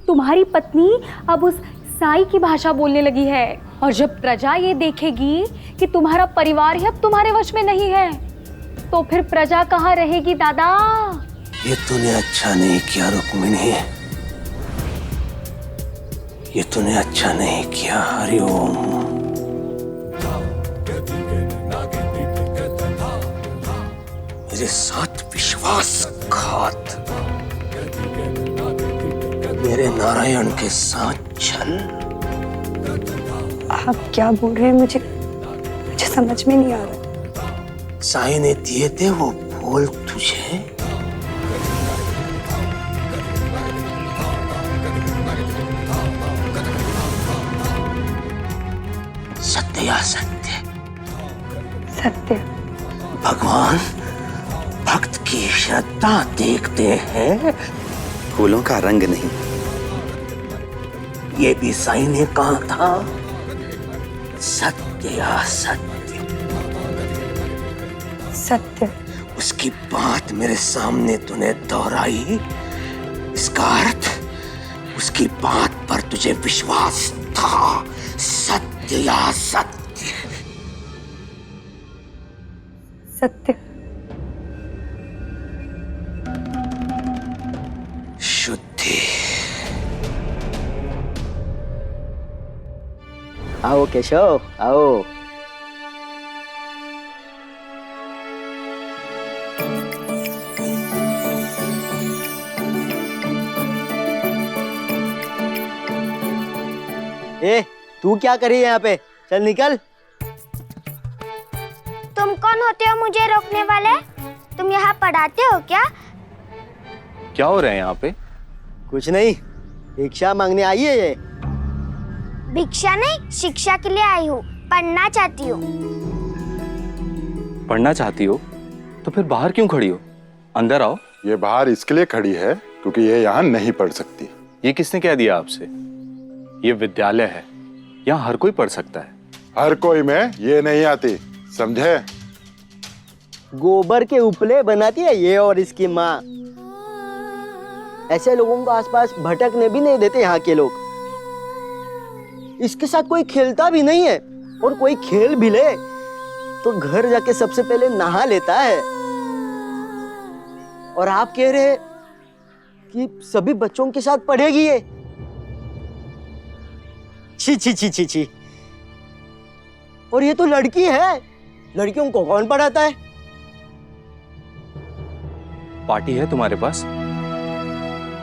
तुम्हारी पत्नी अब उस साई की भाषा बोलने लगी है, और जब प्रजा ये देखेगी कि तुम्हारा परिवार ही अब तुम्हारे वश में नहीं है, तो फिर प्रजा कहाँ रहेगी दादा? ये तूने अच्छा नहीं किया रुक्मिणी, ये तूने अच्छा नहीं किया। हरिओम। मेरे साथ विश्वासघात, मेरे नारायण के साथ छल। आप क्या बोल रहे हैं? मुझे समझ में नहीं आ रहा। साई ने दिए थे वो फूल तुझे, सत्य या सत्य? सत्य। भगवान भक्त की श्रद्धा देखते हैं, फूलों का रंग नहीं। ये भी साई ने कहा था, सत्य या सत्य? सत्य। उसकी बात मेरे सामने तूने दोहराई, इसका अर्थ उसकी बात पर तुझे विश्वास था। सत्य या सत्य? सत्य। शुद्धि। आओ केशव, आओ। ए, तू क्या कर रही है यहाँ पे? चल निकल। तुम कौन होते हो मुझे रोकने वाले? तुम यहाँ पढ़ाते हो क्या? क्या हो रहा है यहाँ पे? कुछ नहीं, भिक्षा मांगने आई है ये। भिक्षा नहीं, शिक्षा के लिए आई हूँ। पढ़ना चाहती हूँ। पढ़ना चाहती हो तो फिर बाहर क्यों खड़ी हो? अंदर आओ। ये बाहर इसके लिए खड़ी है क्योंकि ये यहाँ नहीं पढ़ सकती। ये किसने कह दिया आपसे? ये विद्यालय है, यहाँ हर कोई पढ़ सकता है। हर कोई में ये नहीं आती, समझे? गोबर के उपले बनाती है ये और इसकी माँ। ऐसे लोगों को आसपास भटकने भी नहीं देते यहाँ के लोग। इसके साथ कोई खेलता भी नहीं है, और कोई खेल भी ले तो घर जाके सबसे पहले नहा लेता है। और आप कह रहे हैं कि सभी बच्चों के साथ पढ़ेगी ये? छी छी छी छी छी। और ये तो लड़की है, लड़कियों को कौन पढ़ाता है? पार्टी है तुम्हारे पास?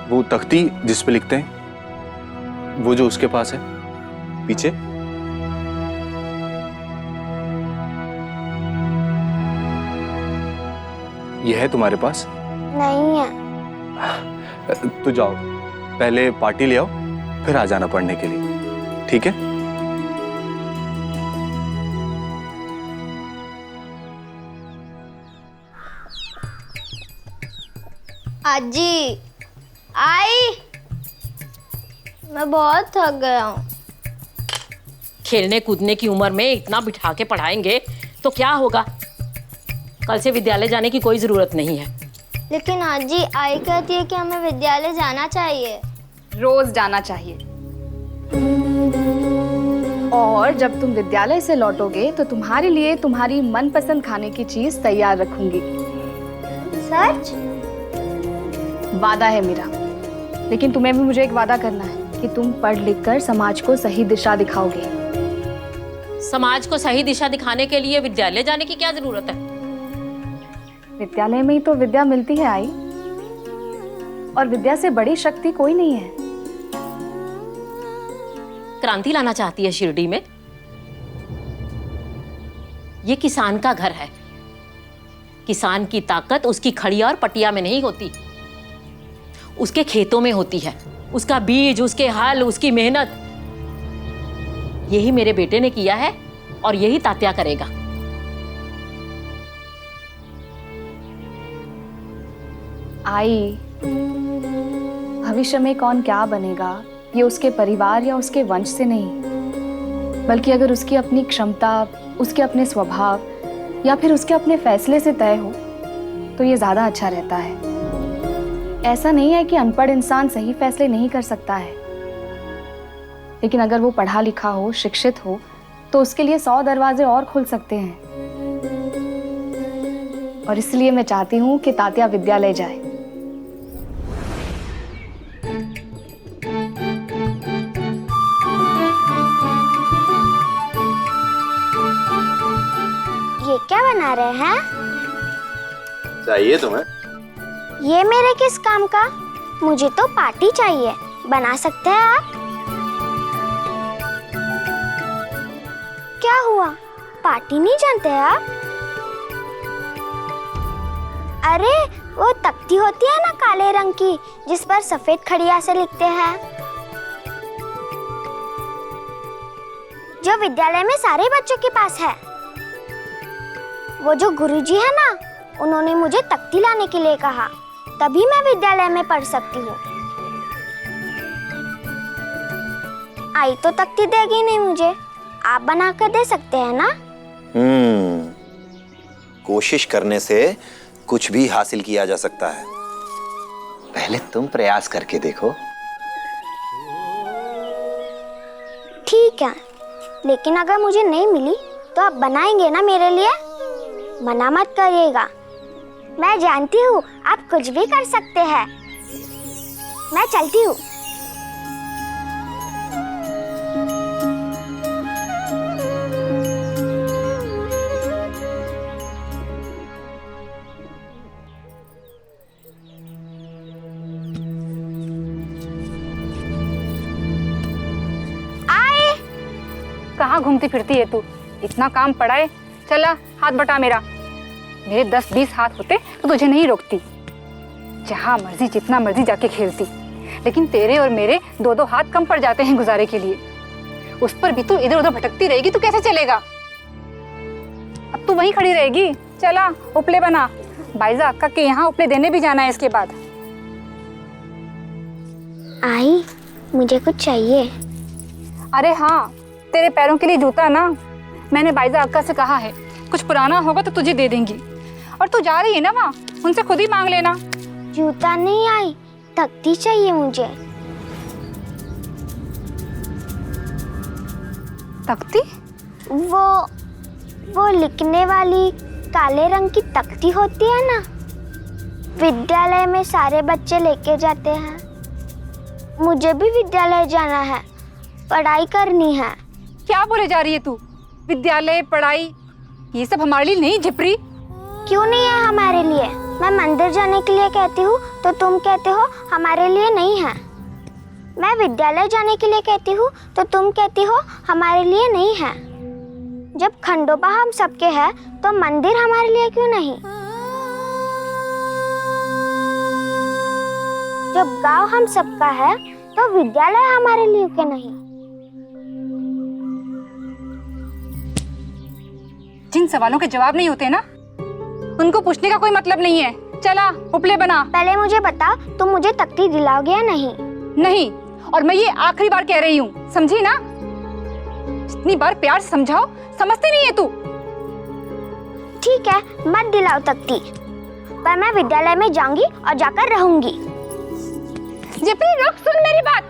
वो तख्ती जिस पे लिखते हैं, वो जो उसके पास है पीछे। ये है तुम्हारे पास? नहीं है। तो जाओ, पहले पार्टी ले आओ, फिर आ जाना पढ़ने के लिए, ठीक है? आजी आई, मैं बहुत थक गया हूँ। खेलने कूदने की उम्र में इतना बिठा के पढ़ाएंगे तो क्या होगा? कल से विद्यालय जाने की कोई जरूरत नहीं है। लेकिन आजी, आई कहती है कि हमें विद्यालय जाना चाहिए। रोज जाना चाहिए। और जब तुम विद्यालय से लौटोगे तो तुम्हारे लिए तुम्हारी मनपसंद खाने की चीज तैयार रखूंगी। सच? वादा है मेरा। लेकिन तुम्हें भी मुझे एक वादा करना है कि तुम पढ़ लिख कर समाज को सही दिशा दिखाओगे। समाज को सही दिशा दिखाने के लिए विद्यालय जाने की क्या जरूरत है? विद्यालय में ही तो विद्या मिलती है आई, और विद्या से बड़ी शक्ति कोई नहीं है। क्रांति लाना चाहती है शिरडी में? ये किसान का घर है। किसान की ताकत उसकी खड़िया और पटिया में नहीं होती, उसके खेतों में होती है। उसका बीज, उसके हल, उसकी मेहनत। यही मेरे बेटे ने किया है और यही तात्या करेगा। आई, भविष्य में कौन क्या बनेगा ये उसके परिवार या उसके वंश से नहीं, बल्कि अगर उसकी अपनी क्षमता, उसके अपने स्वभाव या फिर उसके अपने फैसले से तय हो तो ये ज्यादा अच्छा रहता है। ऐसा नहीं है कि अनपढ़ इंसान सही फैसले नहीं कर सकता है, लेकिन अगर वो पढ़ा लिखा हो, शिक्षित हो, तो उसके लिए 100 दरवाजे और खुल सकते हैं। और इसलिए मैं चाहती हूँ कि तात्या विद्यालय जाए। ये क्या बना रहे हैं? चाहिए तुम्हें? ये मेरे किस काम का? मुझे तो पार्टी चाहिए। बना सकते हैं आप? क्या हुआ? पार्टी नहीं जानते आप? अरे वो तख्ती होती है ना काले रंग की, जिस पर सफेद खड़िया से लिखते हैं, जो विद्यालय में सारे बच्चों के पास है। वो जो गुरुजी है ना, उन्होंने मुझे तख्ती लाने के लिए कहा, तभी मैं विद्यालय में पढ़ सकती हूँ। आई तो तख्ती देगी नहीं मुझे, आप बना कर दे सकते हैं ना? कोशिश करने से कुछ भी हासिल किया जा सकता है। पहले तुम प्रयास करके देखो। ठीक है, लेकिन अगर मुझे नहीं मिली तो आप बनाएंगे ना मेरे लिए? मना मत करिएगा। मैं जानती हूँ आप कुछ भी कर सकते हैं। मैं चलती हूँ। कहाँ घूमती फिरती है तू? इतना काम पड़ा है। चला हाथ बटा मेरा। मेरे 10-20 हाथ होते तो तुझे नहीं रोकती, जहाँ मर्जी जितना मर्जी जाके खेलती, लेकिन तेरे और मेरे 2-2 हाथ कम पड़ जाते हैं गुजारे के लिए। उस पर भी तू इधर उधर भटकती रहेगी तो कैसे चलेगा? अब तू वहीं खड़ी रहेगी। चला उपले बना, बाइजा अक्का के यहाँ उपले देने भी जाना है इसके बाद। आई, मुझे कुछ चाहिए। अरे हाँ, तेरे पैरों के लिए जूता ना। मैंने बाइजा अक्का से कहा है, कुछ पुराना होगा तो तुझे दे देंगी। और तू जा रही है ना वहाँ, उनसे खुद ही मांग लेना। जूता नहीं आई, तख्ती चाहिए मुझे। तख्ती? वो लिखने वाली काले रंग की तख्ती होती है ना, विद्यालय में सारे बच्चे लेके जाते हैं। मुझे भी विद्यालय जाना है, पढ़ाई करनी है। क्या बोले जा रही है तू? विद्यालय, पढ़ाई, ये सब हमारे लिए नहीं झिपरी। क्यों नहीं है हमारे लिए? मैं मंदिर जाने के लिए कहती हूँ तो तुम कहते हो हमारे लिए नहीं है। मैं विद्यालय जाने के लिए कहती हूँ तो तुम कहती हो हमारे लिए नहीं है। जब खंडोबा हम सबके है तो मंदिर हमारे लिए क्यों नहीं? जब गांव हम सबका है तो विद्यालय हमारे लिए क्यों नहीं? जिन सवालों के जवाब नहीं होते ना, उनको पूछने का कोई मतलब नहीं है। चला उपले बना। पहले मुझे बताओ, तुम मुझे तख्ती दिलाओगे या नहीं? नहीं, और मैं ये आखिरी बार कह रही हूँ, समझी ना? जितनी बार प्यार से समझाओ, समझती नहीं है तू। ठीक है, मत दिलाओ तख्ती, पर मैं विद्यालय में जाऊंगी और जाकर रहूंगी। जिपरी रुक, सुन मेरी बात।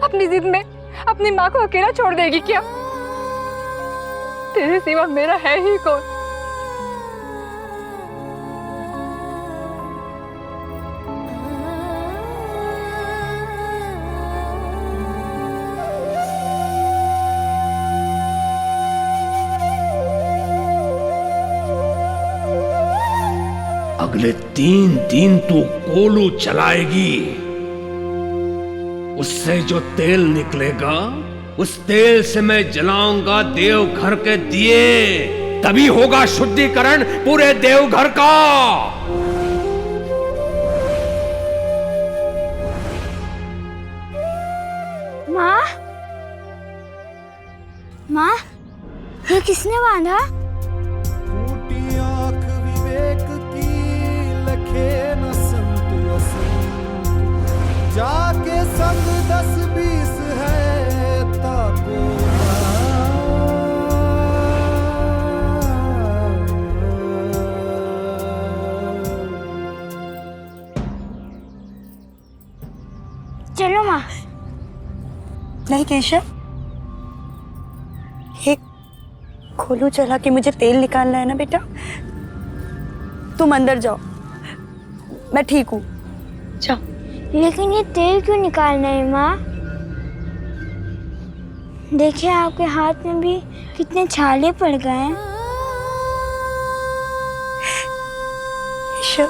अपनी जिद में अपनी माँ को अकेला छोड़ देगी क्या? तेरे सिवा मेरा है ही कौन? अगले 3 दिन तू कोलू चलाएगी, उससे जो तेल निकलेगा उस तेल से मैं जलाऊंगा देवघर के दिए, तभी होगा शुद्धिकरण पूरे देवघर का। माँ, माँ, ये किसने बांधा? जाके संग 10-20 है ताको चलो माँ। नहीं केशव, ये खोलू चला के मुझे तेल निकालना है ना बेटा। तुम अंदर जाओ, मैं ठीक हूँ, जाओ। लेकिन ये तेल क्यों निकालना है माँ? देखिए आपके हाथ में भी कितने छाले पड़ गए हैं। केशव,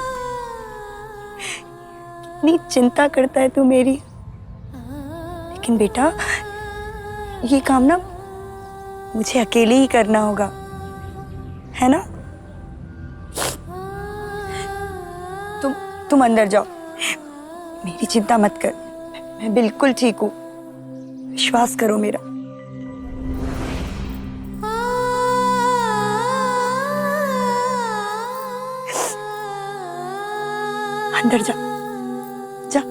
कितनी चिंता करता है तू मेरी। लेकिन बेटा, ये काम ना मुझे अकेले ही करना होगा, है ना? तुम अंदर जाओ, मेरी चिंता मत कर, मैं बिल्कुल ठीक हूँ, विश्वास करो मेरा। अंदर जा, जा।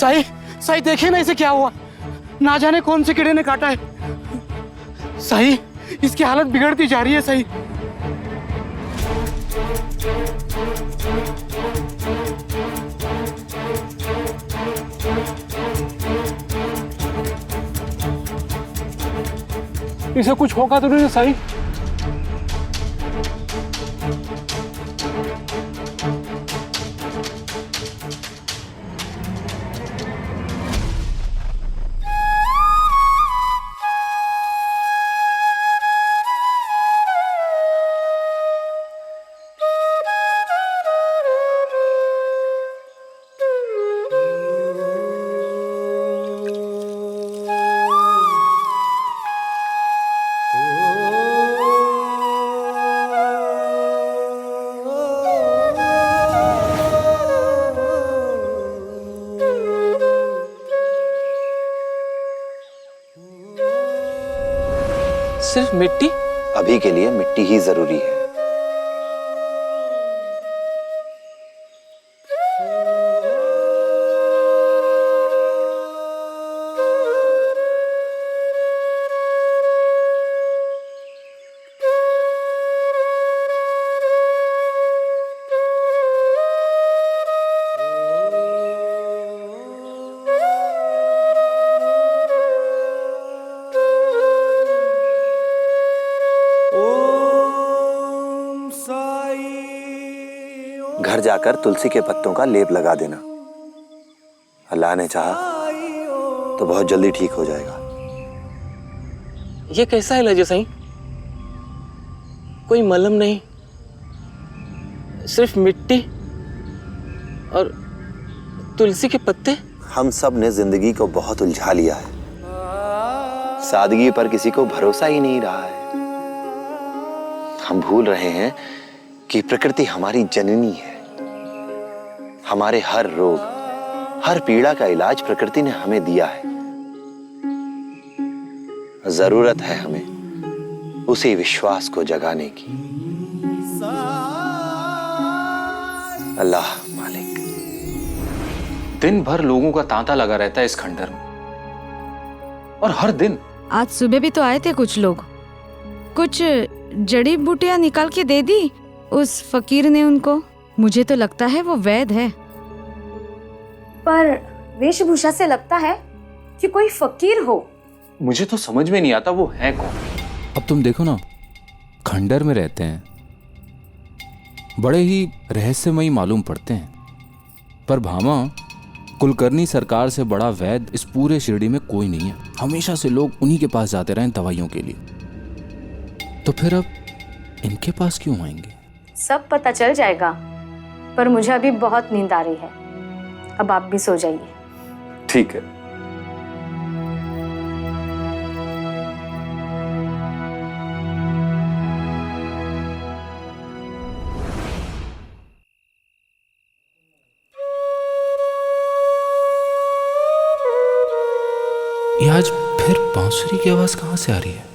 साई, साई देखिए ना इसे क्या हुआ, ना जाने कौन से कीड़े ने काटा है। साई, इसकी हालत बिगड़ती जा रही है साई। इसे कुछ होगा तो नहीं साई? सिर्फ मिट्टी? अभी के लिए मिट्टी ही जरूरी है। घर जाकर तुलसी के पत्तों का लेप लगा देना। अल्लाह ने चाहा तो बहुत जल्दी ठीक हो जाएगा। ये कैसा इलाज है साईं? कोई मलहम नहीं, सिर्फ मिट्टी और तुलसी के पत्ते। हम सब ने जिंदगी को बहुत उलझा लिया है, सादगी पर किसी को भरोसा ही नहीं रहा है। हम भूल रहे हैं कि प्रकृति हमारी जननी है। हमारे हर रोग, हर पीड़ा का इलाज प्रकृति ने हमें दिया है। जरूरत है हमें उसी विश्वास को जगाने की। अल्लाह मालिक। दिन भर लोगों का तांता लगा रहता है इस खंडर में, और हर दिन। आज सुबह भी तो आए थे कुछ लोग, कुछ जड़ी बूटियां निकाल के दे दी उस फकीर ने उनको। मुझे तो लगता है वो वैद्य है। पर वेशभूषा से लगता है कि कोई फकीर हो। मुझे तो समझ में नहीं आता वो है कौन। अब तुम देखो ना, खंडर में रहते हैं, बड़े ही रहस्यमयी मालूम पड़ते हैं, पर भामा कुलकर्णी सरकार से बड़ा वैद्य इस पूरे शिरडी में कोई नहीं है। हमेशा से लोग उन्हीं के पास जाते रहे दवाइयों के लिए, तो फिर अब इनके पास क्यों आएंगे? सब पता चल जाएगा, पर मुझे अभी बहुत नींद आ रही है। अब आप भी सो जाइए। ठीक है। आज फिर बांसुरी की आवाज कहां से आ रही है?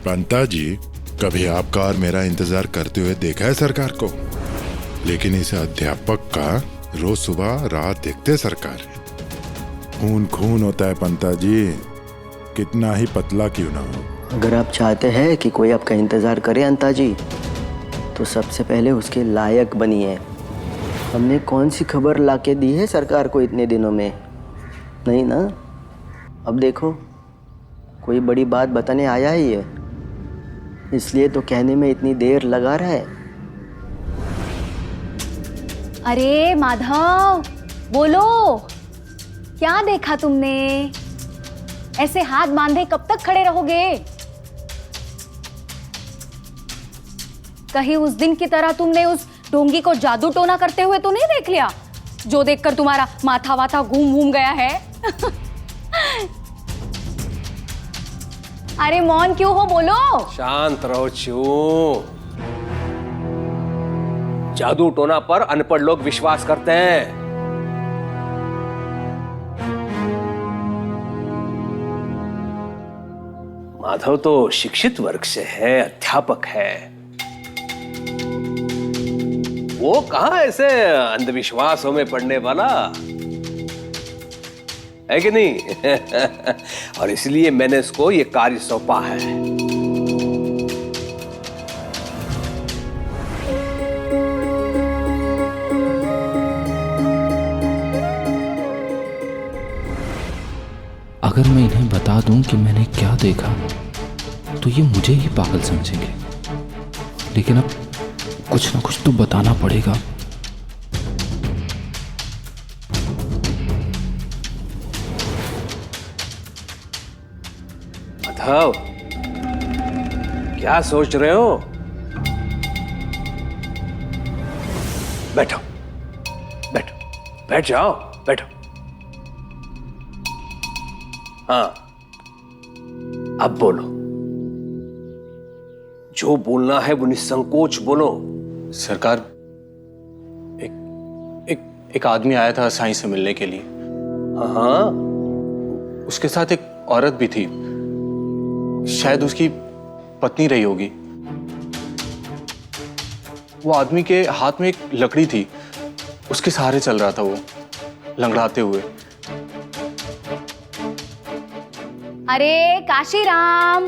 पंता जी, कभी आपका और मेरा इंतजार करते हुए देखा है सरकार को? लेकिन इस अध्यापक का रोज सुबह रात देखते सरकार। खून खून होता है पंता जी, कितना ही पतला क्यों ना हो। अगर आप चाहते हैं कि कोई आपका इंतजार करे अंता जी, तो सबसे पहले उसके लायक बनिए। हमने कौन सी खबर लाके दी है सरकार को इतने दिनों में? नहीं ना? अब देखो, कोई बड़ी बात बताने आया ही है, इसलिए तो कहने में इतनी देर लगा रहा है। अरे माधव, बोलो, क्या देखा तुमने? ऐसे हाथ बांधे कब तक खड़े रहोगे? कहीं उस दिन की तरह तुमने उस ढोंगी को जादू टोना करते हुए तो नहीं देख लिया, जो देखकर तुम्हारा माथा वाथा घूम घूम गया है? अरे मौन क्यों हो, बोलो। शांत रहो चू। जादू टोना पर अनपढ़ लोग विश्वास करते हैं। माधव तो शिक्षित वर्ग से है, अध्यापक है। वो कहां ऐसे अंधविश्वासों में पड़ने वाला है कि नहीं? और इसलिए मैंने इसको ये कार्य सौंपा है। अगर मैं इन्हें बता दूं कि मैंने क्या देखा तो ये मुझे ही पागल समझेंगे, लेकिन अब कुछ ना कुछ तो बताना पड़ेगा। माधव, क्या सोच रहे हो? बैठो बैठो, बैठ जाओ, बैठो। हाँ, अब बोलो, जो बोलना है वो निसंकोच बोलो। सरकार, एक आदमी आया था साईं से मिलने के लिए। हाँ, उसके साथ एक औरत भी थी, शायद उसकी पत्नी रही होगी। वो आदमी के हाथ में एक लकड़ी थी, उसके सहारे चल रहा था वो, लंगड़ाते हुए। अरे काशीराम,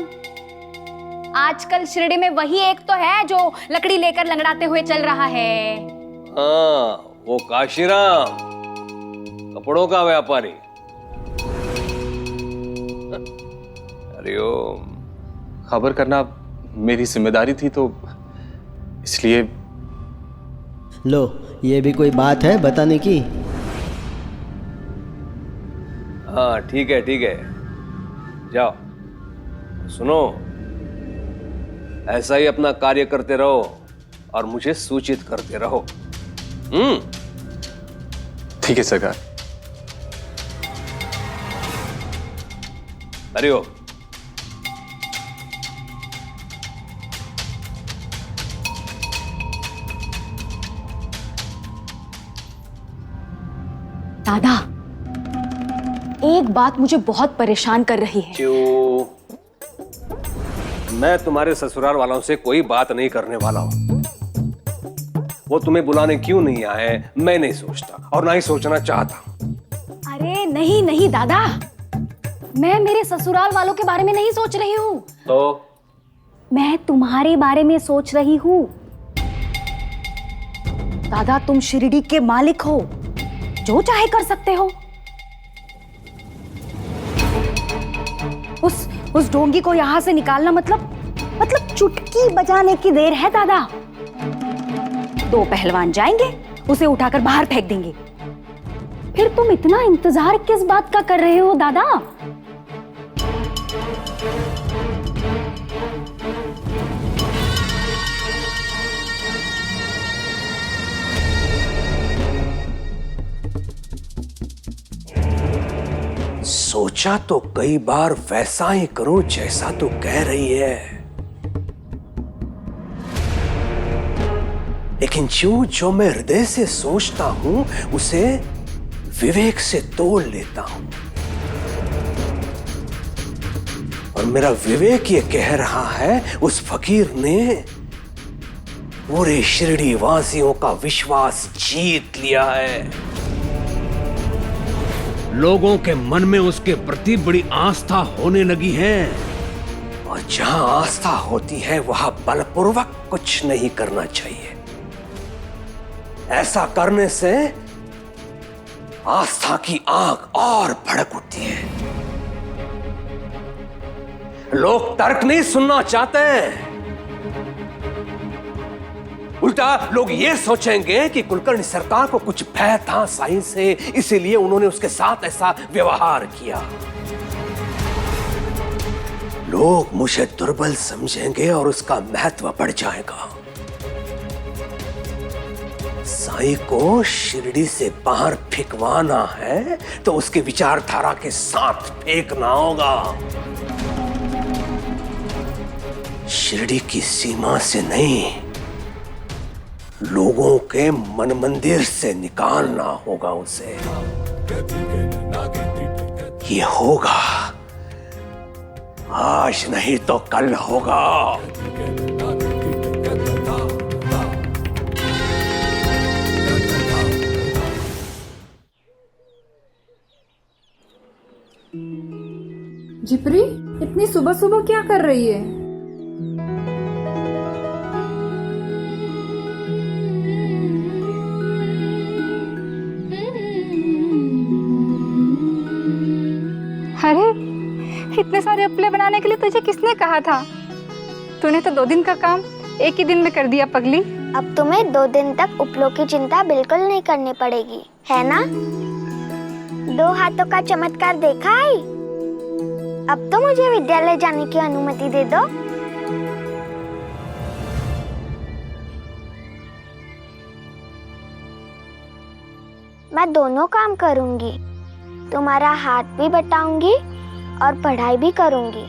आजकल शिरडी में वही एक तो है जो लकड़ी लेकर लंगड़ाते हुए चल रहा है। हाँ, वो काशीराम। कपड़ों का व्यापारी। हरिओम। खबर करना मेरी जिम्मेदारी थी, तो इसलिए। लो, ये भी कोई बात है बताने की? हाँ ठीक है ठीक है, जाओ। सुनो, ऐसा ही अपना कार्य करते रहो और मुझे सूचित करते रहो। ठीक है सरकार। हरिओम। दादा, एक बात मुझे बहुत परेशान कर रही है। क्यों? मैं तुम्हारे ससुराल वालों से कोई बात नहीं करने वाला हूं। वो तुम्हें बुलाने क्यों नहीं आए मैं नहीं सोचता, और ना ही सोचना चाहता। अरे नहीं नहीं दादा, मैं मेरे ससुराल वालों के बारे में नहीं सोच रही हूँ। तो मैं तुम्हारे बारे में सोच रही हूँ। दादा, तुम शिरडी के मालिक हो, जो चाहे कर सकते हो। उस ढोंगी को यहां से निकालना मतलब चुटकी बजाने की देर है दादा। 2 पहलवान जाएंगे, उसे उठाकर बाहर फेंक देंगे। फिर तुम इतना इंतजार किस बात का कर रहे हो दादा? सोचा तो कई बार वैसा ही करूं जैसा तू कह रही है, लेकिन जो मैं हृदय से सोचता हूं उसे विवेक से तोल लेता हूं। और मेरा विवेक ये कह रहा है, उस फकीर ने पूरे शिरडी वासियों का विश्वास जीत लिया है। लोगों के मन में उसके प्रति बड़ी आस्था होने लगी है, और जहां आस्था होती है वहां बलपूर्वक कुछ नहीं करना चाहिए। ऐसा करने से आस्था की आग और भड़क उठती है। लोग तर्क नहीं सुनना चाहते, उल्टा लोग ये सोचेंगे कि कुलकर्णी सरकार को कुछ भय था साईं से, इसीलिए उन्होंने उसके साथ ऐसा व्यवहार किया। लोग मुझे दुर्बल समझेंगे और उसका महत्व बढ़ जाएगा। साईं को शिरडी से बाहर फेंकवाना है तो उसके विचारधारा के साथ फेंकना होगा। शिरडी की सीमा से नहीं, लोगों के मन मंदिर से निकालना होगा उसे। ये होगा, आज नहीं तो कल होगा। जिपरी, इतनी सुबह सुबह क्या कर रही है? अरे, इतने सारे अपले बनाने के लिए तुझे किसने कहा था? तूने तो 2 दिन का काम 1 ही दिन में कर दिया पगली। अब तुम्हें 2 दिन तक उपलों की चिंता बिल्कुल नहीं करनी पड़ेगी, है ना? 2 हाथों का चमत्कार देखा है? अब तो मुझे विद्यालय जाने की अनुमति दे दो। मैं दोनों काम करूंगी, तुम्हारा हाथ भी बटाऊंगी और पढ़ाई भी करूंगी।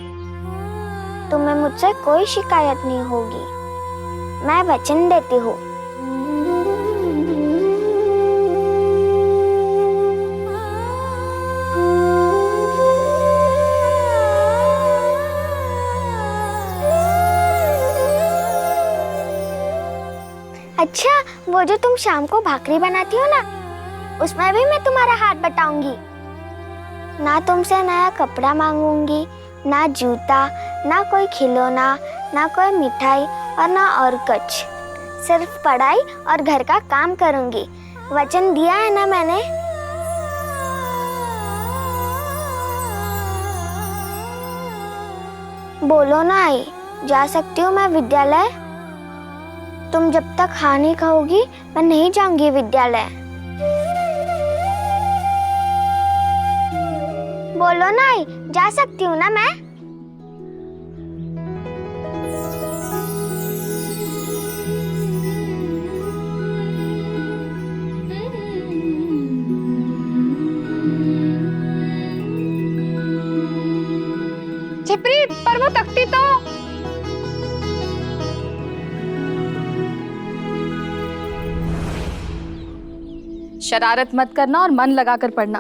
तुम्हें मुझसे कोई शिकायत नहीं होगी, मैं वचन देती हूँ। अच्छा, वो जो तुम शाम को भाकरी बनाती हो ना, उसमें भी मैं तुम्हारा हाथ बटाऊंगी। ना तुमसे नया कपड़ा मांगूंगी, ना जूता, ना कोई खिलौना, ना कोई मिठाई और ना और कुछ। सिर्फ पढ़ाई और घर का काम करूंगी। वचन दिया है ना मैंने। बोलो ना आई, जा सकती हूँ मैं विद्यालय? तुम जब तक हाँ नहीं कहोगी मैं नहीं जाऊंगी विद्यालय। बोलो ना आई, जा सकती हूँ ना मैं? छिपरी, पर वो तख्ती तो। शरारत मत करना और मन लगाकर पढ़ना।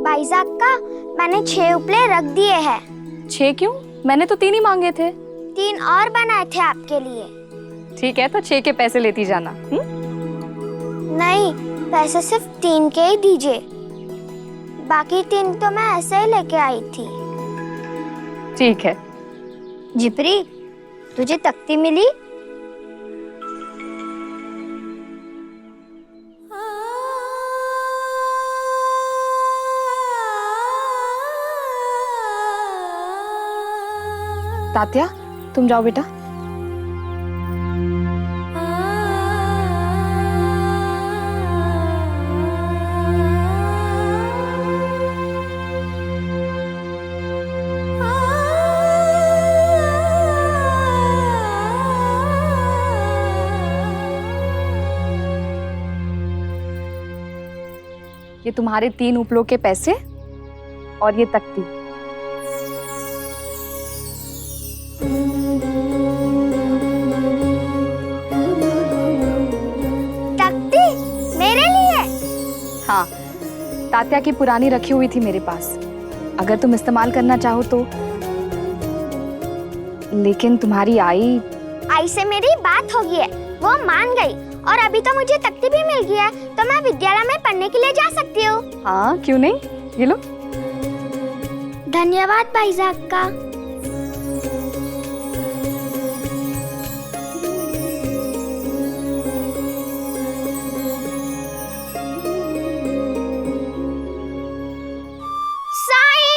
भाईजाक का मैंने 6 उपले रख दिए हैं। 6 क्यों? मैंने तो 3 ही मांगे थे। 3 और बनाए थे आपके लिए। ठीक है, तो 6 के पैसे लेती जाना। नहीं, पैसे सिर्फ 3 के ही दीजिए, बाकी 3 तो मैं ऐसे ही लेके आई थी। ठीक है। जिपरी, तुझे तख्ती मिली? तात्या, तुम जाओ बेटा। ये तुम्हारे 3 उपलों के पैसे और ये तख्ती। तख्ती मेरे लिए? हाँ, तात्या की पुरानी रखी हुई थी मेरे पास, अगर तुम इस्तेमाल करना चाहो तो। लेकिन तुम्हारी आई से मेरी बात हो गई है, वो मान गई, और अभी तो मुझे तख्ती भी मिल गया है, तो मैं विद्यालय में पढ़ने के लिए जा सकती हूँ। हाँ, क्यों नहीं? ये लो। धन्यवाद भाईजाक का। साई,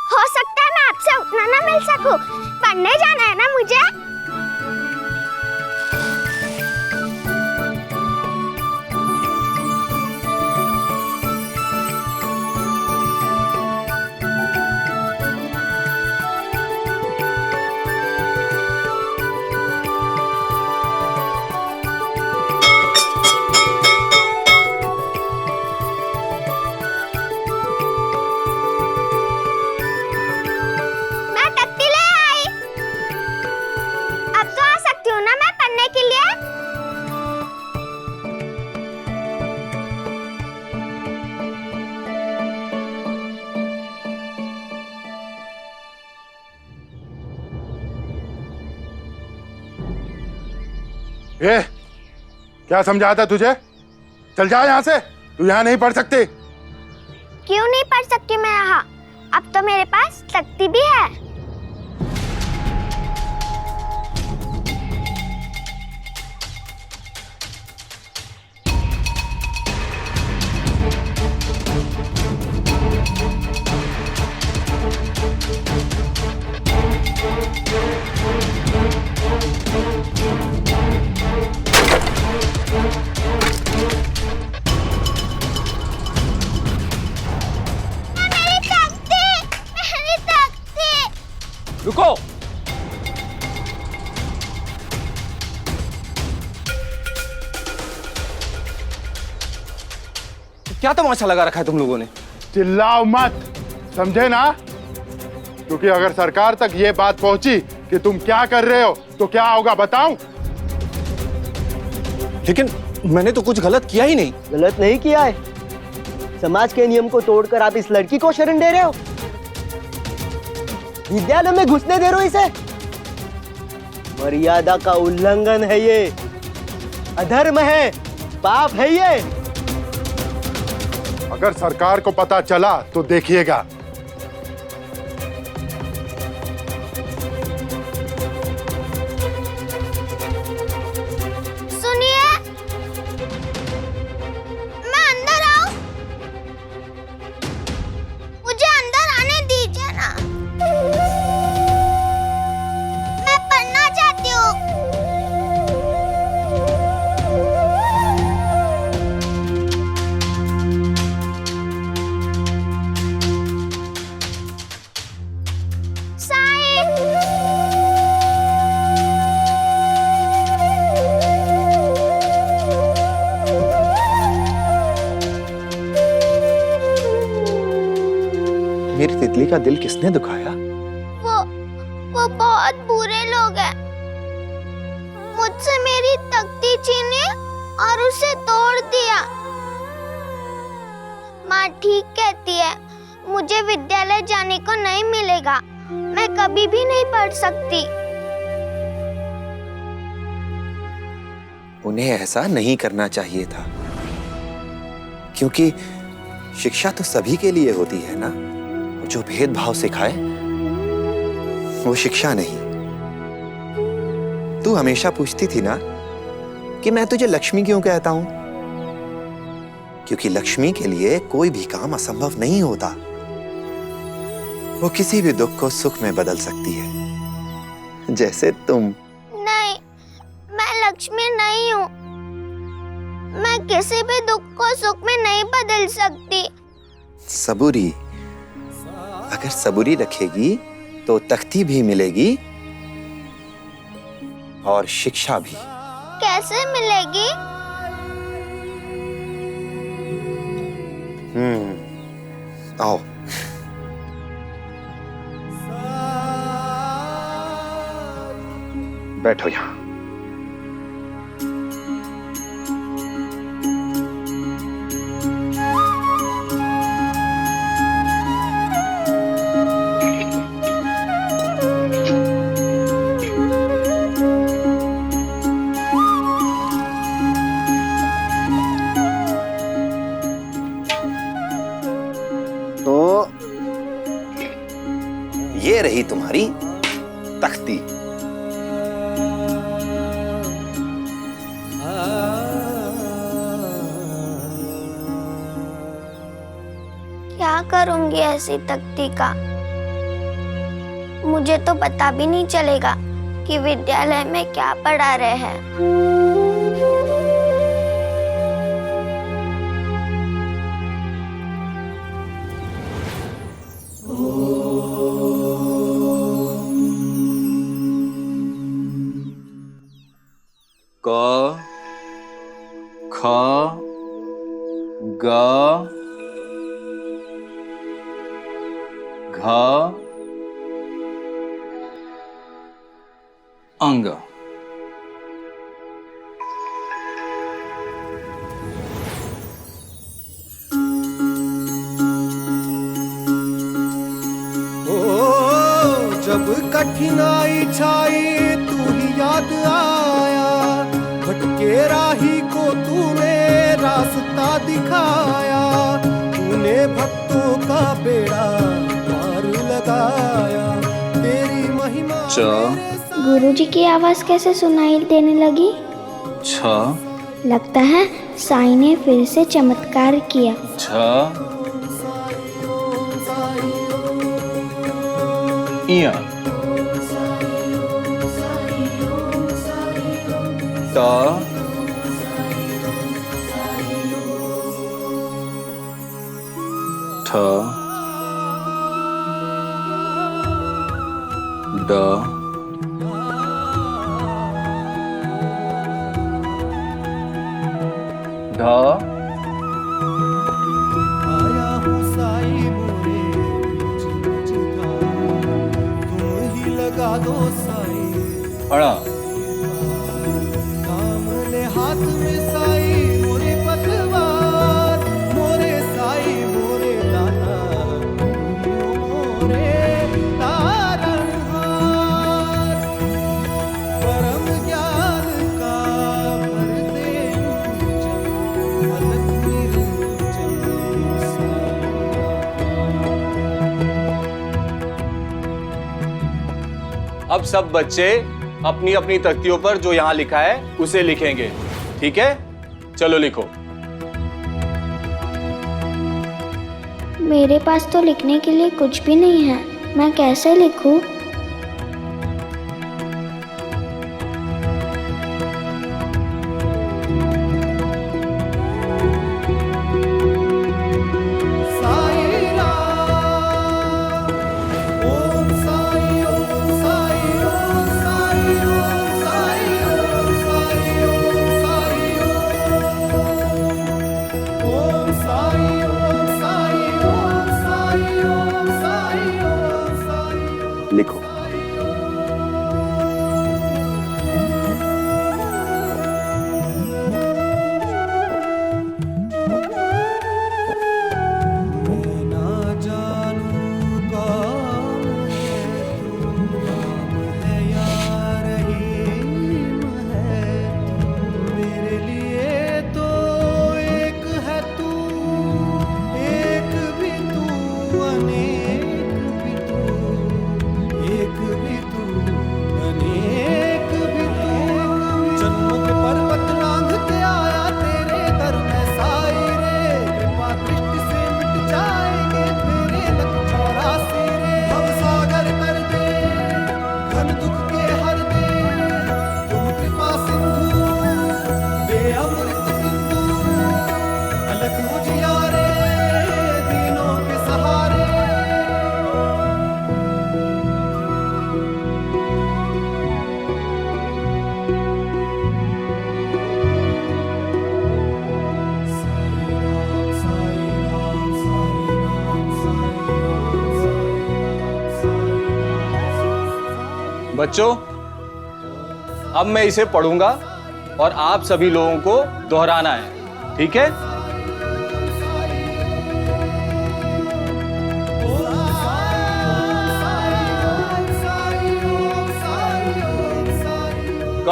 हो सकता है मैं आपसे उतना ना मिल सकूं, पढ़ने जाना है ना मुझे। ए, क्या समझाता तुझे? चल जा यहाँ से, तू यहाँ नहीं पढ़ सकती। क्यों नहीं पढ़ सकती मैं यहाँ? अब तो मेरे पास तख्ती भी है। रुको। क्या तमाशा लगा रखा है तुम लोगों ने? चिल्लाओ मत, समझे ना? क्योंकि अगर सरकार तक ये बात पहुंची कि तुम क्या कर रहे हो तो क्या होगा बताऊं? लेकिन मैंने तो कुछ गलत किया ही नहीं। गलत नहीं किया है, समाज के नियम को तोड़कर आप इस लड़की को शरण दे रहे हो, विद्यालय में घुसने दे रहे हो इसे। मर्यादा का उल्लंघन है ये, अधर्म है, पाप है ये। अगर सरकार को पता चला तो देखिएगा। सुनिए, मैं अंदर आऊं? मुझे अंदर आने दीजिए ना। मेरी तितली का दिल किसने दुखाया? वो बहुत बुरे लोग हैं। मुझसे मेरी तख्ती छीनी और उसे तोड़ दिया। माँ ठीक कहती है, मुझे विद्यालय जाने को नहीं मिलेगा। मैं कभी भी नहीं पढ़ सकती। उन्हें ऐसा नहीं करना चाहिए था, क्योंकि शिक्षा तो सभी के लिए होती है ना। जो भेदभाव सिखाए वो शिक्षा नहीं। तू हमेशा पूछती थी ना कि मैं तुझे लक्ष्मी क्यों कहता हूं, क्योंकि लक्ष्मी के लिए कोई भी काम असंभव नहीं होता। वो किसी भी दुख को सुख में बदल सकती है, जैसे तुम। नहीं, मैं लक्ष्मी नहीं हूँ। मैं किसी भी दुख को सुख में नहीं बदल सकती। सबूरी, अगर सबूरी रखेगी तो तख्ती भी मिलेगी और शिक्षा भी। कैसे मिलेगी? आओ। बैठो यहां। तो ये रही तुम्हारी तख्ती। क्या करूंगी ऐसी तख्ती का? मुझे तो पता भी नहीं चलेगा कि विद्यालय में क्या पढ़ा रहे हैं। क ख ग घ अंग। जब कठिनाई छाई तू ही याद आया, भटके राही को तूने रास्ता दिखाया, तूने भक्तों का बेड़ा पार लगाया, तेरी महिमा। गुरुजी की आवाज कैसे सुनाई देने लगी? छ लगता है साईं ने फिर से चमत्कार किया। छ इया ट ठ ड ढ आया हूँ साईं मोरे चिंता, तुम ही लगा दो साईं। अड़ा काम ले हाथ में साईं मोरे पतवार, मोरे साईं मोरे दाता, मोरे तारणहार, परम ज्ञान का परदे अलग अब सब बच्चे अपनी अपनी तख्तियों पर जो यहाँ लिखा है उसे लिखेंगे, ठीक है? चलो लिखो। मेरे पास तो लिखने के लिए कुछ भी नहीं है, मैं कैसे लिखूं? ओम साई ओम साई ओम साई ओम साई लिखो। बच्चों, अब मैं इसे पढ़ूंगा और आप सभी लोगों को दोहराना है, ठीक है? क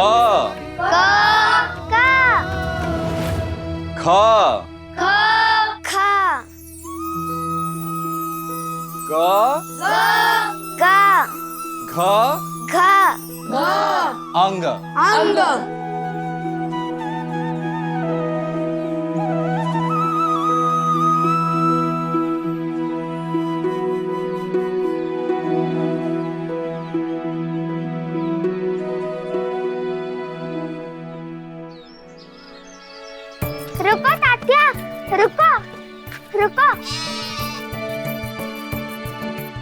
ख ग घ अंग रुको तात्या, रुको रुको।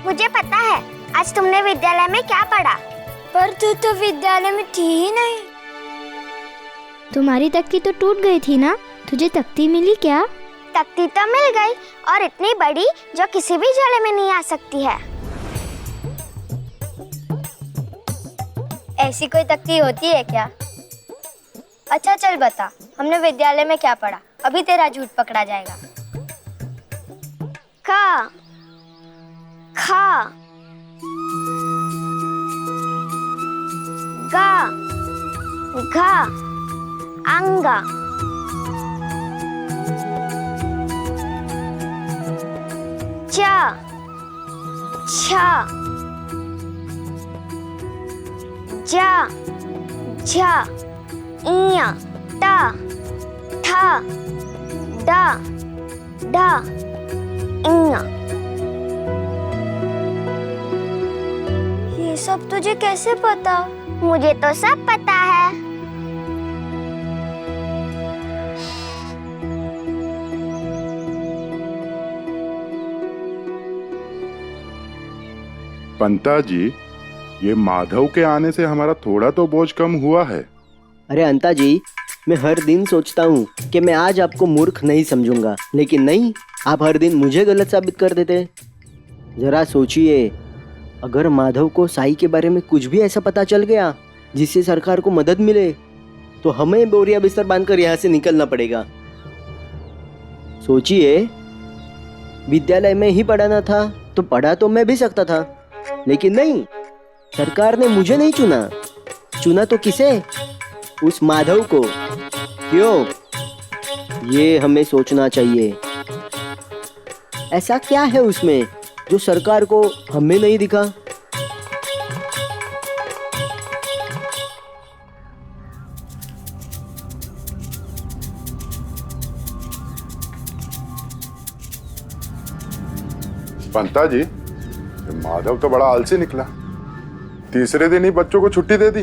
मुझे पता है आज तुमने विद्यालय में क्या पढ़ा। पर तू तो विद्यालय में थी ही नहीं। तुम्हारी तख्ती तो टूट गई थी ना, तुझे तख्ती मिली क्या? तख्ती तो मिल गई, और इतनी बड़ी जो किसी भी झोले में नहीं आ सकती है। ऐसी कोई तख्ती होती है क्या? अच्छा चल बता, हमने विद्यालय में क्या पढ़ा, अभी तेरा झूठ पकड़ा जाएगा। क ख ग घ अंग च छ ज झ ञ ट ठ ड ढ ङ। ये सब तुझे कैसे पता? मुझे तो सब पता है। पंता जी, ये माधव के आने से हमारा थोड़ा तो बोझ कम हुआ है। अरे अंता जी, मैं हर दिन सोचता हूँ कि मैं आज आपको मूर्ख नहीं समझूंगा, लेकिन नहीं, आप हर दिन मुझे गलत साबित कर देते। जरा सोचिए, अगर माधव को साई के बारे में कुछ भी ऐसा पता चल गया जिससे सरकार को मदद मिले, तो हमें बोरिया बिस्तर बांधकर यहाँ से निकलना पड़ेगा। सोचिए, विद्यालय में ही पढ़ाना था तो पढ़ा तो मैं भी सकता था, लेकिन नहीं, सरकार ने मुझे नहीं चुना। चुना तो किसे? उस माधव को। क्यों? ये हमें सोचना चाहिए। ऐसा क्या है उसमें जो सरकार को हमें नहीं दिखा? पंता जी, माधव तो बड़ा आलसी निकला। तीसरे दिन ही बच्चों को छुट्टी दे दी।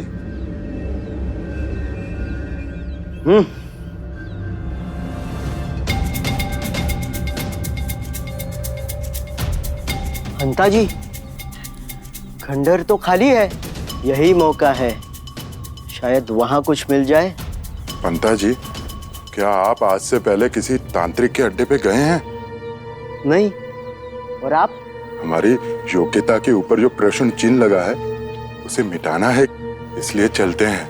अंता जी, खंडर तो खाली है, यही मौका है, शायद वहां कुछ मिल जाए। पंता जी, क्या आप आज से पहले किसी तांत्रिक के अड्डे पे गए हैं? नहीं। और आप? हमारी योग्यता के ऊपर जो प्रश्न चिन्ह लगा है उसे मिटाना है, इसलिए चलते हैं।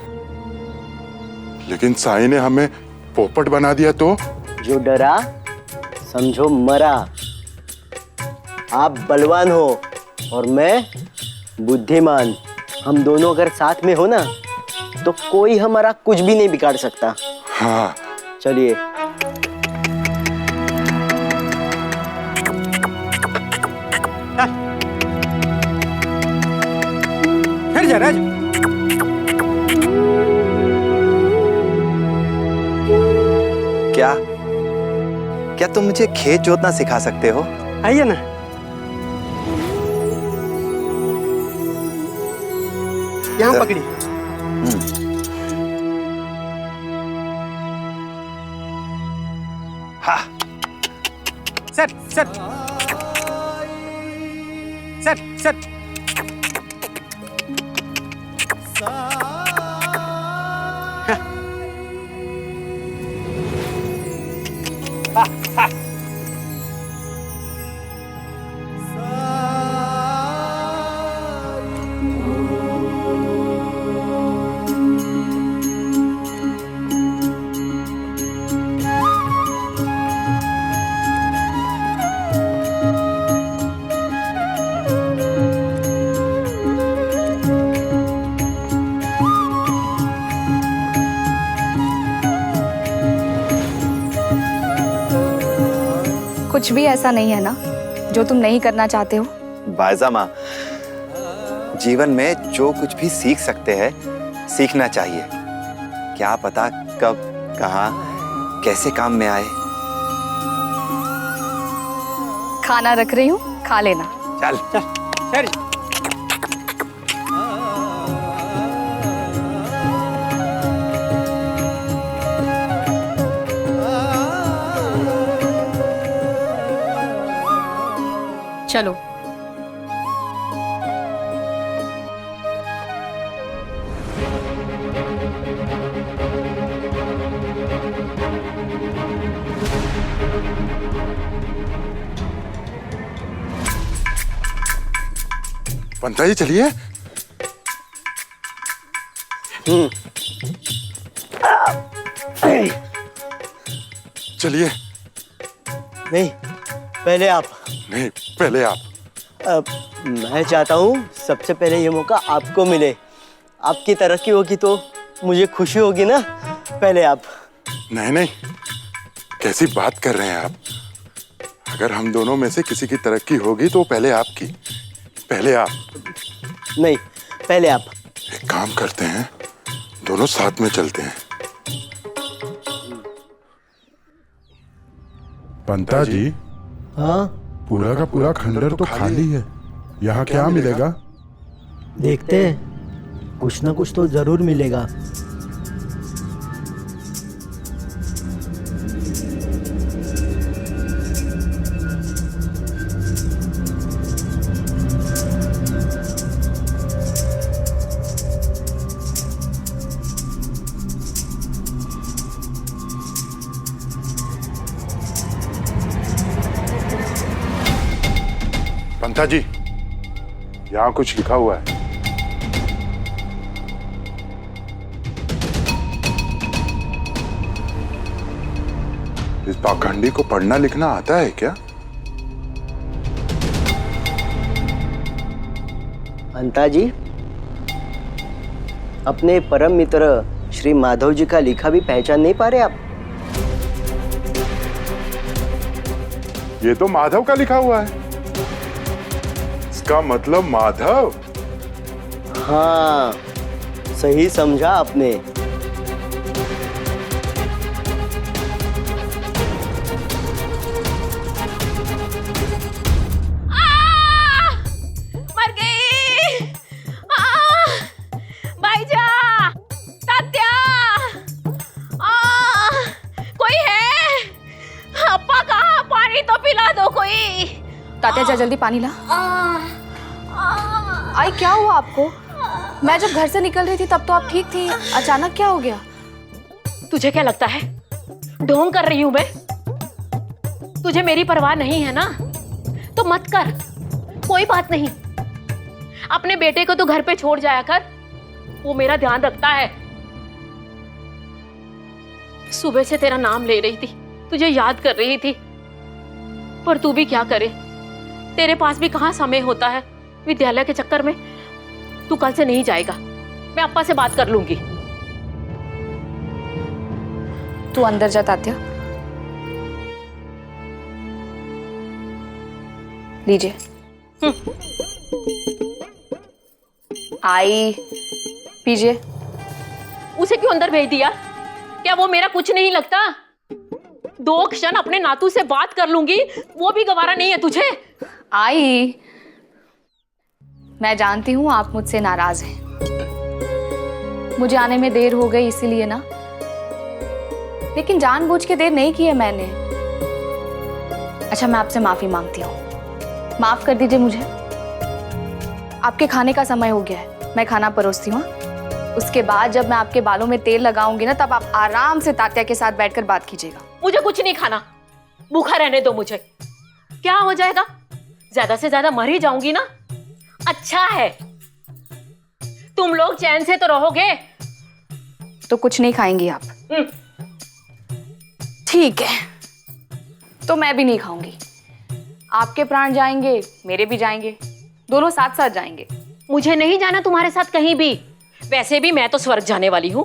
लेकिन साईं ने हमें पोपट बना दिया तो? जो डरा समझो मरा। आप बलवान हो और मैं बुद्धिमान। हम दोनों अगर साथ में हो ना तो कोई हमारा कुछ भी नहीं बिगाड़ सकता। हाँ चलिए। फिर जा राज। क्या क्या तुम मुझे खेत जोतना सिखा सकते हो? आइए ना। यहाँ पकड़ी। हाँ। सट सट सट सट। कुछ भी ऐसा नहीं है ना जो तुम नहीं करना चाहते हो? बायजा माँ, जीवन में जो कुछ भी सीख सकते हैं सीखना चाहिए। क्या पता कब कहाँ कैसे काम में आए। खाना रख रही हूँ, खा लेना। चल चल चल। चलो। पंता जी चलिए। चलिए। नहीं, पहले आप। नहीं, पहले आप। मैं चाहता हूँ सबसे पहले ये मौका आपको मिले। आपकी तरक्की होगी तो मुझे खुशी होगी ना। पहले आप। नहीं नहीं, कैसी बात कर रहे हैं आप? अगर हम दोनों में से किसी की तरक्की होगी तो पहले आपकी। पहले आप। नहीं, पहले आप। एक काम करते हैं, दोनों साथ में चलते हैं। पंता जी। हाँ? पूरा का पूरा खंडर तो खाली है, यहाँ क्या मिलेगा? देखते हैं, कुछ ना कुछ तो जरूर मिलेगा। पंता जी, यहाँ कुछ लिखा हुआ है। इस पाखंडी को पढ़ना लिखना आता है क्या? अंता जी, अपने परम मित्र श्री माधव जी का लिखा भी पहचान नहीं पा रहे आप? ये तो माधव का लिखा हुआ है। इसका मतलब माधव। हाँ, सही समझा आपने। मर गई। भाईजा, तात्या, कोई है? अप्पा कहाँ? पानी तो पिला दो कोई। तात्या जा जल्दी पानी ला। आई क्या हुआ आपको? मैं जब घर से निकल रही थी तब तो आप ठीक थी, अचानक क्या हो गया? तुझे क्या लगता है ढोंग कर रही हूं मैं? तुझे मेरी परवाह नहीं है ना, तो मत कर। कोई बात नहीं, अपने बेटे को तो घर पे छोड़ जाया कर, वो मेरा ध्यान रखता है। सुबह से तेरा नाम ले रही थी, तुझे याद कर रही थी, पर तू भी क्या करे, तेरे पास भी कहाँ समय होता है विद्यालय के चक्कर में। तू कल से नहीं जाएगा, मैं अप्पा से बात कर लूंगी। तू अंदर जा तात्या। लीजिए। आई पीजिए। उसे क्यों अंदर भेज दिया? क्या वो मेरा कुछ नहीं लगता? 2 क्षण अपने नातू से बात कर लूंगी, वो भी गवारा नहीं है तुझे? आई, मैं जानती हूं आप मुझसे नाराज हैं। मुझे आने में देर हो गई इसीलिए ना, लेकिन जानबूझ के देर नहीं की है मैंने। अच्छा, मैं आपसे माफी मांगती हूँ, माफ कर दीजिए मुझे। आपके खाने का समय हो गया है, मैं खाना परोसती हूँ। उसके बाद जब मैं आपके बालों में तेल लगाऊंगी ना, तब आप आराम से तात्या के साथ बैठकर बात कीजिएगा। मुझे कुछ नहीं खाना, भूखा रहने दो मुझे। क्या हो जाएगा? ज्यादा से ज्यादा मर ही जाऊंगी ना। अच्छा है, तुम लोग चैन से तो रहोगे। तो कुछ नहीं खाएंगी आप? ठीक है, तो मैं भी नहीं खाऊंगी। आपके प्राण जाएंगे, मेरे भी जाएंगे, दोनों साथ साथ जाएंगे। मुझे नहीं जाना तुम्हारे साथ कहीं भी। वैसे भी मैं तो स्वर्ग जाने वाली हूँ,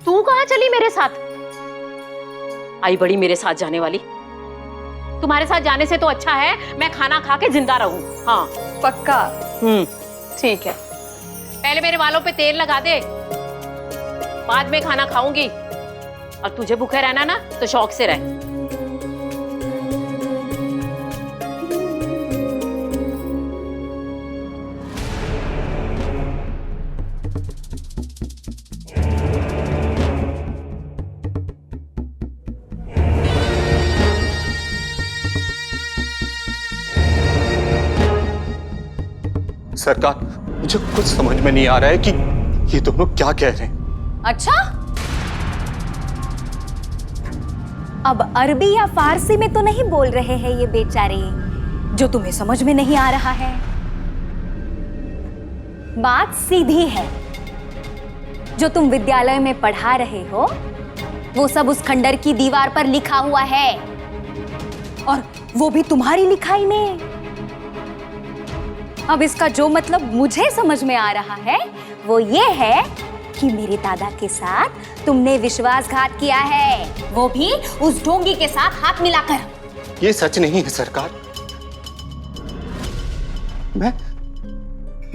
तू कहाँ चली मेरे साथ? आई बड़ी मेरे साथ जाने वाली। तुम्हारे साथ जाने से तो अच्छा है मैं खाना खा के जिंदा रहूं। हाँ पक्का? ठीक है। पहले मेरे बालों पे तेल लगा दे, बाद में खाना खाऊंगी। और तुझे भूखे रहना ना तो शौक से रह। सरकार, मुझे कुछ समझ में नहीं आ रहा है कि ये दोनों क्या कह रहे हैं। अच्छा, अब अरबी या फारसी में तो नहीं बोल रहे हैं ये बेचारे, जो तुम्हें समझ में नहीं आ रहा है? बात सीधी है, जो तुम विद्यालय में पढ़ा रहे हो वो सब उस खंडर की दीवार पर लिखा हुआ है, और वो भी तुम्हारी लिखाई में। अब इसका जो मतलब मुझे समझ में आ रहा है वो ये है कि मेरे दादा के साथ तुमने विश्वासघात किया है, वो भी उस ढोंगी के साथ हाथ मिलाकर। ये सच नहीं है सरकार।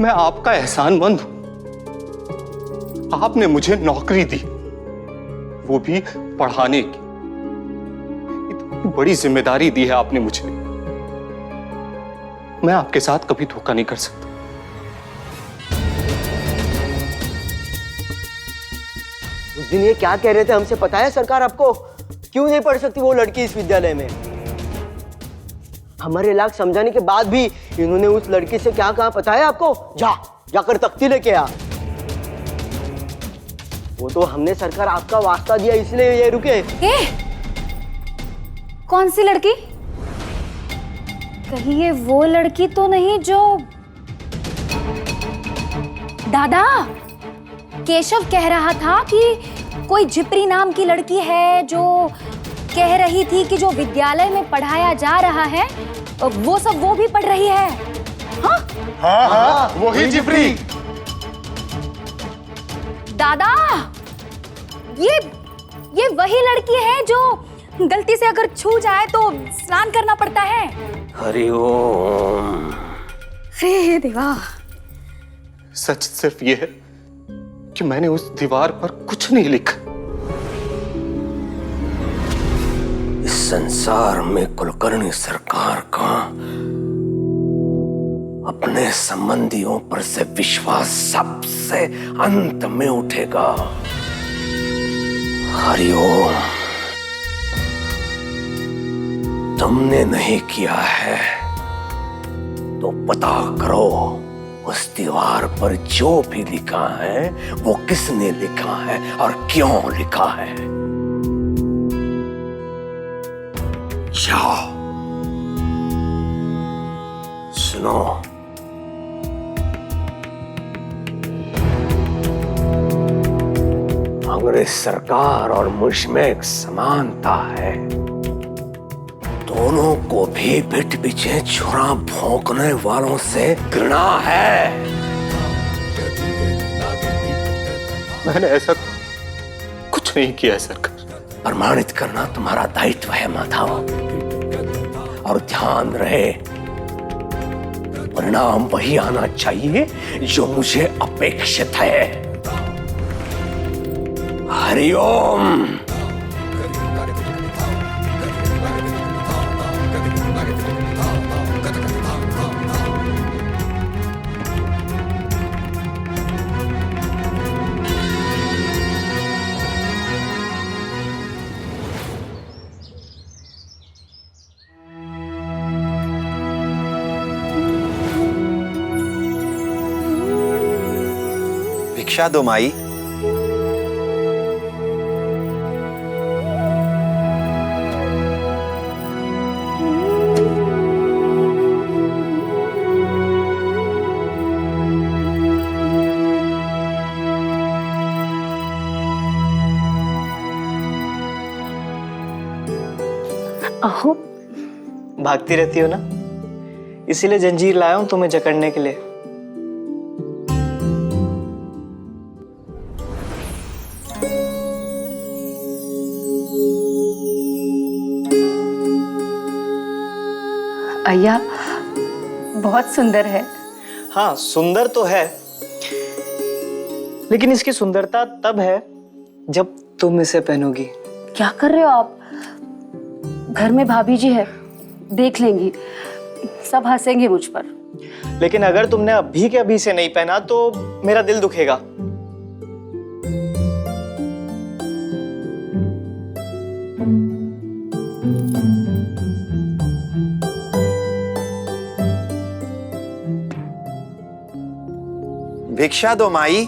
मैं आपका एहसानमंद हूं। आपने मुझे नौकरी दी, वो भी पढ़ाने की। इतनी बड़ी जिम्मेदारी दी है आपने मुझे, मैं आपके साथ कभी धोखा नहीं कर सकता। उस दिन ये क्या कह रहे थे हमसे पता है सरकार आपको? क्यों नहीं पढ़ सकती वो लड़की इस विद्यालय में? हमारे लाख समझाने के बाद भी इन्होंने उस लड़की से क्या कहा पता है आपको? जाकर तख्ती लेके आ। वो तो हमने सरकार आपका वास्ता दिया इसलिए ये रुके। कौन सी लड़की? कहीं ये वो लड़की तो नहीं जो दादा केशव कह रहा था कि कोई जिप्री नाम की लड़की है जो कह रही थी कि जो विद्यालय में पढ़ाया जा रहा है वो भी पढ़ रही है। हाँ हाँ, वही जिप्री। दादा, ये वही लड़की है जो गलती से अगर छू जाए तो स्नान करना पड़ता है। हरिओम। हे देवा। सच सिर्फ ये है कि मैंने उस दीवार पर कुछ नहीं लिखा। इस संसार में कुलकर्णी सरकार का अपने संबंधियों पर से विश्वास सबसे अंत में उठेगा। हरिओम। तुमने नहीं किया है तो पता करो उस दीवार पर जो भी लिखा है वो किसने लिखा है और क्यों लिखा है। जाओ, सुनो सुनो, अंग्रेज सरकार और मुझ में एक समानता है। दोनों को भी पीठ पीछे छुरा भोंकने वालों से घृणा है। मैंने ऐसा कुछ नहीं किया सरकार। प्रमाणित करना तुम्हारा दायित्व है माधव, और ध्यान रहे परिणाम वही आना चाहिए जो मुझे अपेक्षित है। हरिओम। भिक्षा दो माई। अहो, भागती रहती हो ना, इसीलिए जंजीर लाया हूं तुम्हें जकड़ने के लिए। अय्या, बहुत सुंदर है। हाँ, सुंदर तो है, लेकिन इसकी सुंदरता तब है जब तुम इसे पहनोगी। क्या कर रहे हो आप? घर में भाभी जी है, देख लेंगी, सब हंसेंगे मुझ पर। लेकिन अगर तुमने अभी के अभी से नहीं पहना तो मेरा दिल दुखेगा। भिक्षा दो माई।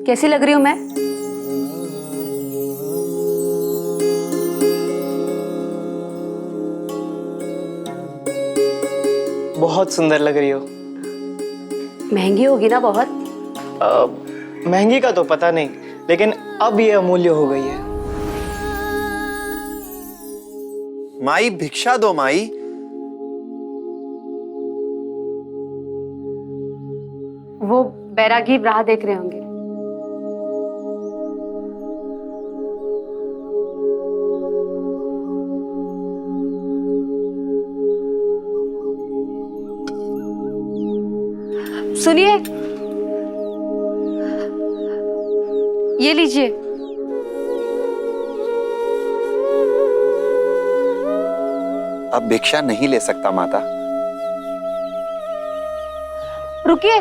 कैसी लग रही हूं मैं? बहुत सुंदर लग रही हो। महंगी होगी ना बहुत? महंगी का तो पता नहीं, लेकिन अब ये अमूल्य हो गई है। माई भिक्षा दो माई। वो बैरागी राह देख रहे होंगे। सुनिए, ये लीजिए। अब भिक्षा नहीं ले सकता माता। रुकिए,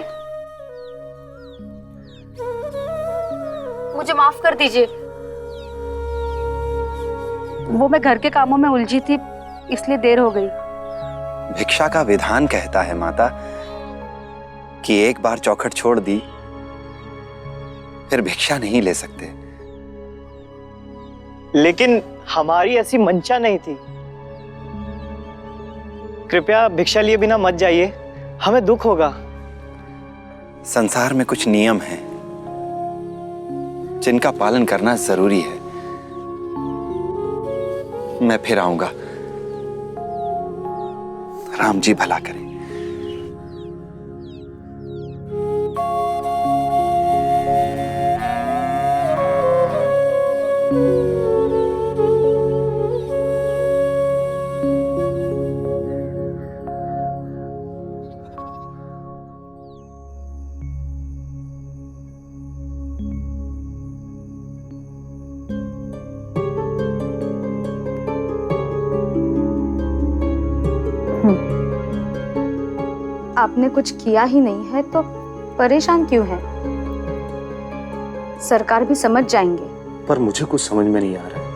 मुझे माफ कर दीजिए। वो मैं घर के कामों में उलझी थी, इसलिए देर हो गई। भिक्षा का विधान कहता है माता कि एक बार चौखट छोड़ दी फिर भिक्षा नहीं ले सकते। लेकिन हमारी ऐसी मंशा नहीं थी। कृपया भिक्षा लिए बिना मत जाइए, हमें दुख होगा। संसार में कुछ नियम हैं जिनका पालन करना जरूरी है। मैं फिर आऊंगा। राम जी भला करें। आपने कुछ किया ही नहीं है तो परेशान क्यों हैं? सरकार भी समझ जाएंगे। पर मुझे कुछ समझ में नहीं आ रहा है,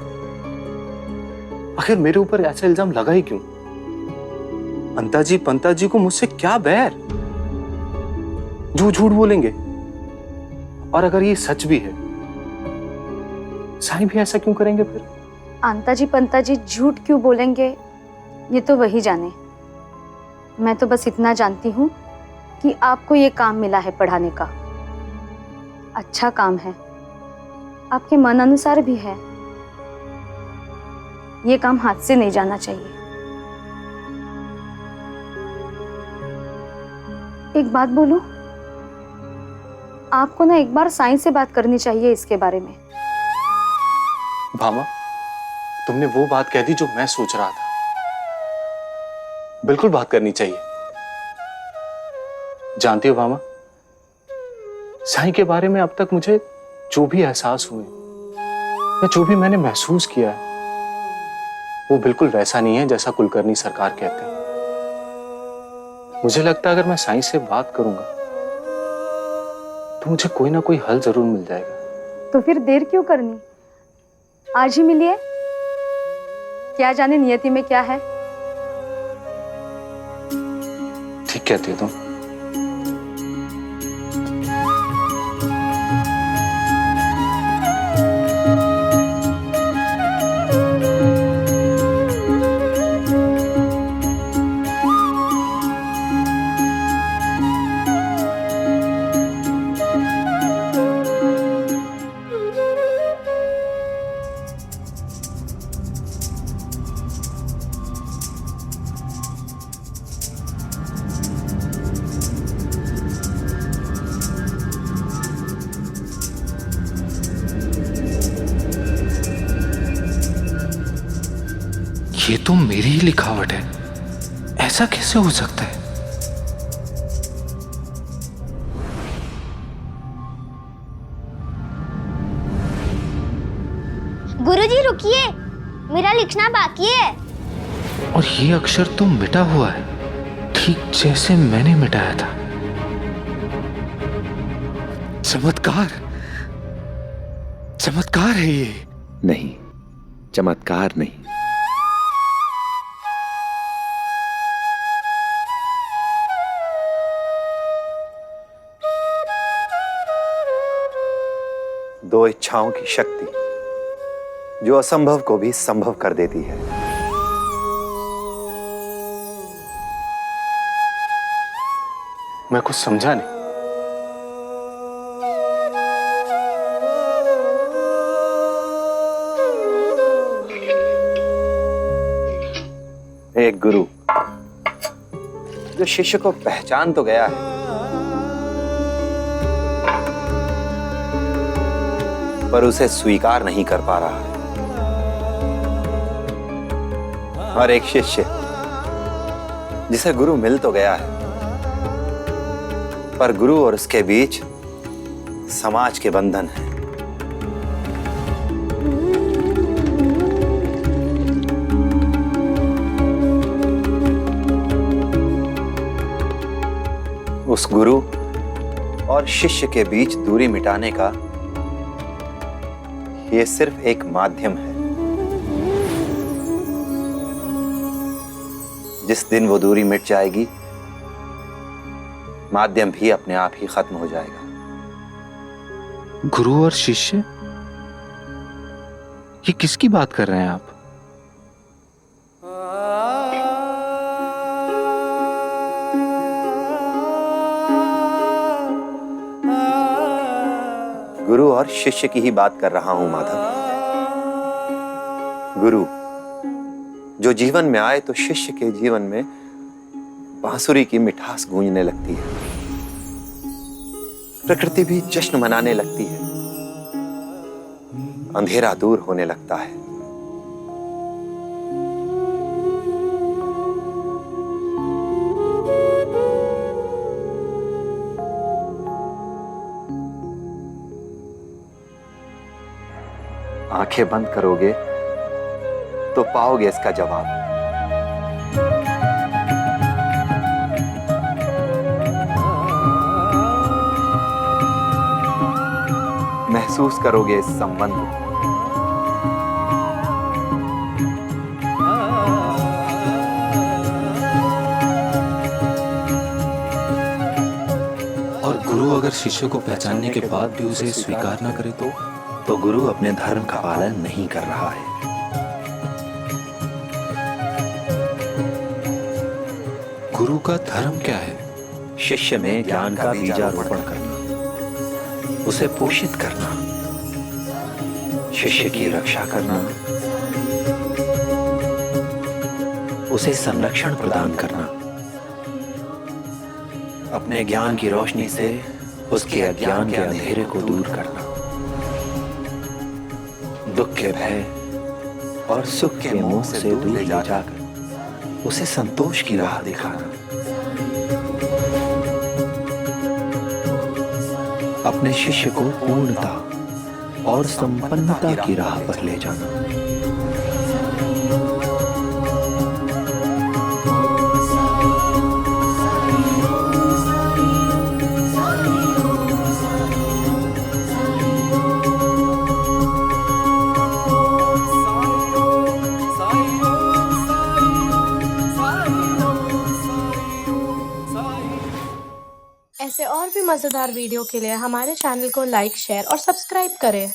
आखिर मेरे ऊपर ऐसा इल्जाम लगा ही क्यों? अंताजी पंताजी को मुझसे क्या बैर? जो झूठ बोलेंगे, और अगर ये सच भी है, साईं भी ऐसा क्यों करेंगे फिर? आंता जी पंता जी झूठ क्यों बोलेंगे ये तो वही जाने। मैं तो बस इतना जानती हूँ कि आपको ये काम मिला है पढ़ाने का। अच्छा काम है, आपके मन अनुसार भी है। ये काम हाथ से नहीं जाना चाहिए। एक बात बोलूं, आपको ना एक बार साईं से बात करनी चाहिए इसके बारे में। भामा, तुमने वो बात कह दी जो मैं सोच रहा था। बिल्कुल बात करनी चाहिए। जानती हो भामा, साईं के बारे में अब तक मुझे जो भी एहसास हुए या जो भी मैंने महसूस किया है, वो बिल्कुल वैसा नहीं है जैसा कुलकर्णी सरकार कहते हैं। मुझे लगता है अगर मैं साईं से बात करूंगा तो मुझे कोई ना कोई हल जरूर मिल जाएगा। तो फिर देर क्यों करनी, आज ही मिलिए। क्या जाने नियति में क्या है। ठीक कहती हो तुम। ये तो मेरी ही लिखावट है, ऐसा कैसे हो सकता है? गुरुजी रुकिए, मेरा लिखना बाकी है। और ये अक्षर तो मिटा हुआ है, ठीक जैसे मैंने मिटाया था। चमत्कार, चमत्कार है ये। नहीं, चमत्कार नहीं। दो इच्छाओं की शक्ति जो असंभव को भी संभव कर देती है। मैं कुछ समझा नहीं। एक गुरु जो शिष्य को पहचान तो गया है, पर उसे स्वीकार नहीं कर पा रहा है। और एक शिष्य जिसे गुरु मिल तो गया है, पर गुरु और उसके बीच समाज के बंधन हैं। उस गुरु और शिष्य के बीच दूरी मिटाने का ये सिर्फ एक माध्यम है। जिस दिन वो दूरी मिट जाएगी, माध्यम भी अपने आप ही खत्म हो जाएगा। गुरु और शिष्य, ये किसकी बात कर रहे हैं आप? गुरु और शिष्य की ही बात कर रहा हूं माधव। गुरु जो जीवन में आए तो शिष्य के जीवन में बांसुरी की मिठास गूंजने लगती है, प्रकृति भी जश्न मनाने लगती है, अंधेरा दूर होने लगता है। आंखें बंद करोगे तो पाओगे इसका जवाब। महसूस करोगे इस संबंध को। और गुरु अगर शिष्य को पहचानने के बाद भी उसे स्वीकार ना करे तो गुरु अपने धर्म का पालन नहीं कर रहा है। गुरु का धर्म क्या है? शिष्य में ज्ञान का बीजारोपण करना, उसे पोषित करना, शिष्य की रक्षा करना, उसे संरक्षण प्रदान करना, अपने ज्ञान की रोशनी से उसके अज्ञान के अंधेरे को दूर करना, दुख के भय और सुख के मोह से दूर ले जाकर उसे संतोष की राह दिखाना, अपने शिष्य को पूर्णता और संपन्नता की राह पर ले जाना। ऐसे और भी मज़ेदार वीडियो के लिए हमारे चैनल को लाइक, शेयर और सब्सक्राइब करें।